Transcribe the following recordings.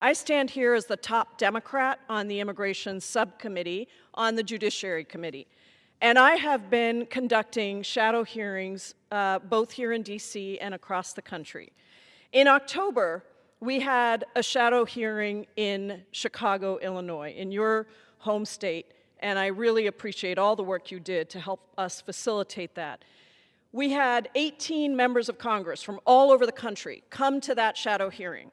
I stand here as the top Democrat on the Immigration Subcommittee on the Judiciary Committee. And I have been conducting shadow hearings both here in DC and across the country. In October, we had a shadow hearing in Chicago, Illinois, in your home state, and I really appreciate all the work you did to help us facilitate that. We had 18 members of Congress from all over the country come to that shadow hearing.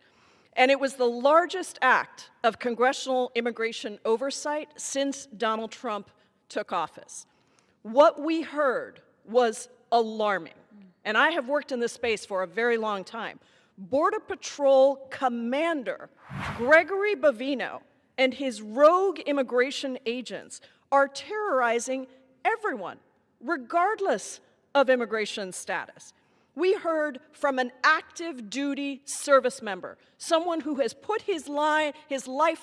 And it was the largest act of congressional immigration oversight since Donald Trump took office. What we heard was alarming. And I have worked in this space for a very long time. Border Patrol Commander Gregory Bovino and his rogue immigration agents are terrorizing everyone, regardless of immigration status. We heard from an active duty service member, someone who has put his life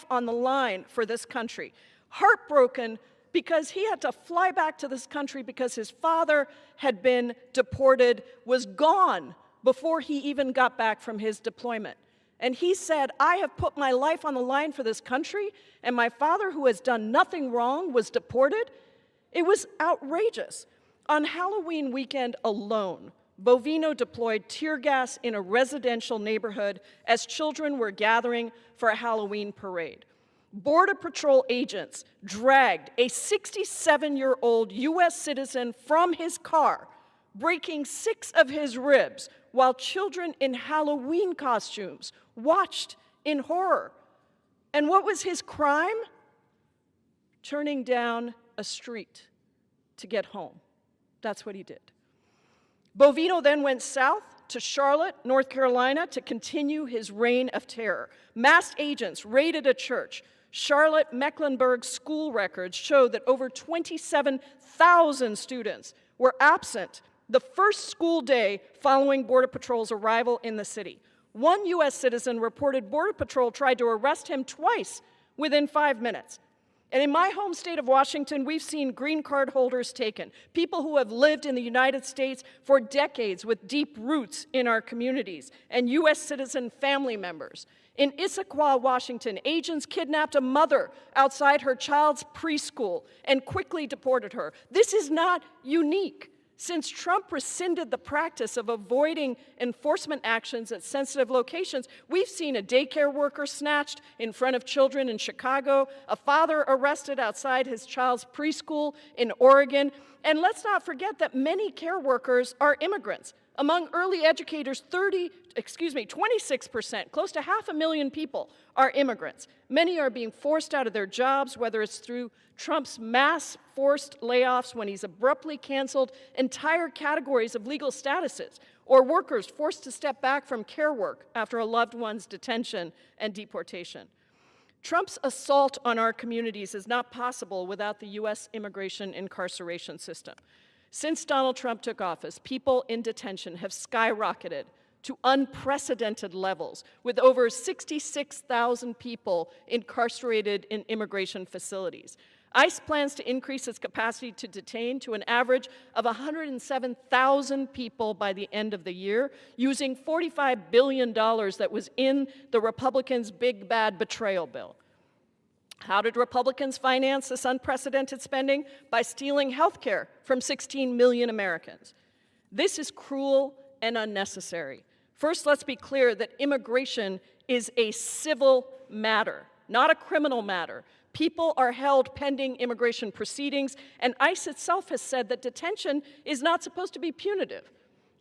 on the line for this country, heartbroken because he had to fly back to this country because his father had been deported, was gone before he even got back from his deployment. And he said, I have put my life on the line for this country, and my father, who has done nothing wrong, was deported. It was outrageous. On Halloween weekend alone, Bovino deployed tear gas in a residential neighborhood as children were gathering for a Halloween parade. Border Patrol agents dragged a 67-year-old U.S. citizen from his car, breaking 6 of his ribs, while children in Halloween costumes watched in horror. And what was his crime? Turning down a street to get home. That's what he did. Bovino then went south to Charlotte, North Carolina, to continue his reign of terror. Masked agents raided a church. Charlotte Mecklenburg school records show that over 27,000 students were absent the first school day following Border Patrol's arrival in the city. One U.S. citizen reported Border Patrol tried to arrest him twice within 5 minutes. And in my home state of Washington, we've seen green card holders taken, people who have lived in the United States for decades with deep roots in our communities, and U.S. citizen family members. In Issaquah, Washington, agents kidnapped a mother outside her child's preschool and quickly deported her. This is not unique. Since Trump rescinded the practice of avoiding enforcement actions at sensitive locations, we've seen a daycare worker snatched in front of children in Chicago, a father arrested outside his child's preschool in Oregon, and let's not forget that many care workers are immigrants. Among early educators, 26%, close to 500,000 people are immigrants. Many are being forced out of their jobs, whether it's through Trump's mass forced layoffs when he's abruptly canceled entire categories of legal statuses, or workers forced to step back from care work after a loved one's detention and deportation. Trump's assault on our communities is not possible without the U.S. immigration incarceration system. Since Donald Trump took office, people in detention have skyrocketed to unprecedented levels, with over 66,000 people incarcerated in immigration facilities. ICE plans to increase its capacity to detain to an average of 107,000 people by the end of the year, using $45 billion that was in the Republicans' big bad betrayal bill. How did Republicans finance this unprecedented spending? By stealing health care from 16 million Americans. This is cruel and unnecessary. First, let's be clear that immigration is a civil matter, not a criminal matter. People are held pending immigration proceedings, and ICE itself has said that detention is not supposed to be punitive.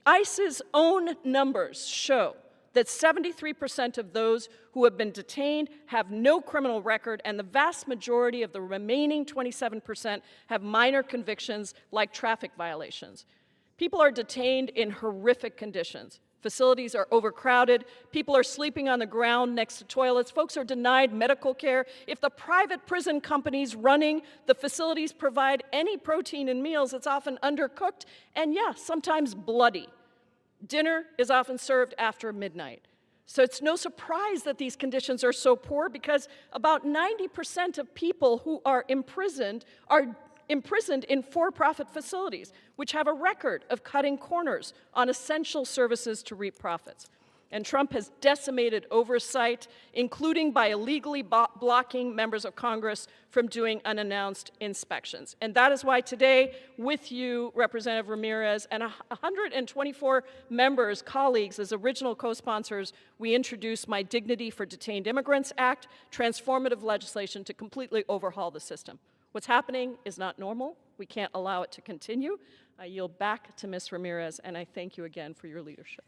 ICE's own numbers show that 73% of those who have been detained have no criminal record, and the vast majority of the remaining 27% have minor convictions like traffic violations. People are detained in horrific conditions. Facilities are overcrowded. People are sleeping on the ground next to toilets. Folks are denied medical care. If the private prison companies running the facilities provide any protein in meals, it's often undercooked and, yeah, sometimes bloody. Dinner is often served after midnight. So it's no surprise that these conditions are so poor, because about 90% of people who are imprisoned in for-profit facilities, which have a record of cutting corners on essential services to reap profits. And Trump has decimated oversight, including by illegally blocking members of Congress from doing unannounced inspections. And that is why today, with you, Representative Ramirez, and 124 members, colleagues, as original co-sponsors, we introduced My Dignity for Detained Immigrants Act, transformative legislation to completely overhaul the system. What's happening is not normal. We can't allow it to continue. I yield back to Ms. Ramirez, and I thank you again for your leadership.